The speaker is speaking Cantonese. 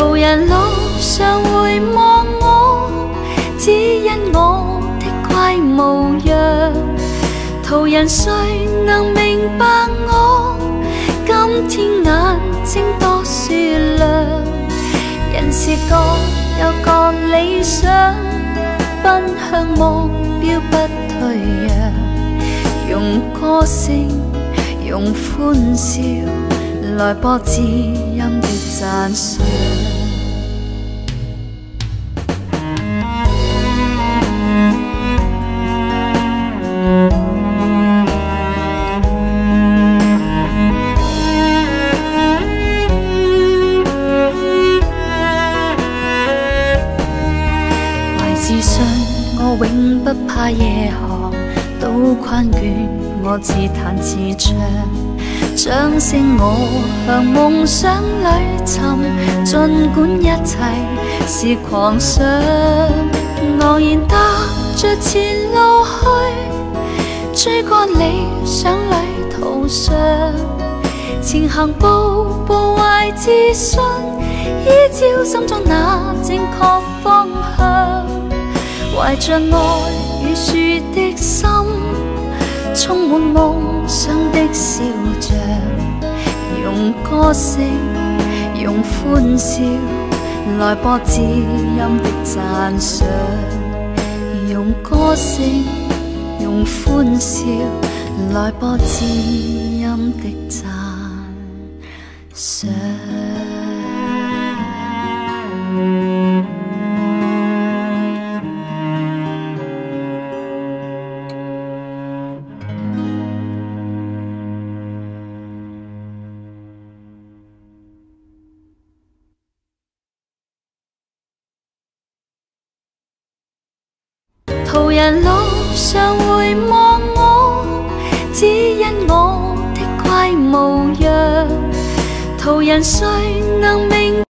途人路上回望我，只因我的怪模樣。途人誰能明白我？今天眼睛多雪亮。人是各有各理想，奔向目標不退讓。用歌聲，用歡笑來播知音的讚賞。懷自信，我永不怕夜航，都困倦我自彈自唱。掌聲我向夢想裏尋，儘管一切是狂想，昂然踏着前路去，追趕理想旅途上，前行步步懷自信，依照心中那正確方向，懷着愛與樹的心，充滿夢想的笑像，用歌聲，用歡笑來播知音的讚賞。用歌聲，用歡笑來播知音的讚賞。途人路上回望我，只因我的怪模樣。途人誰能明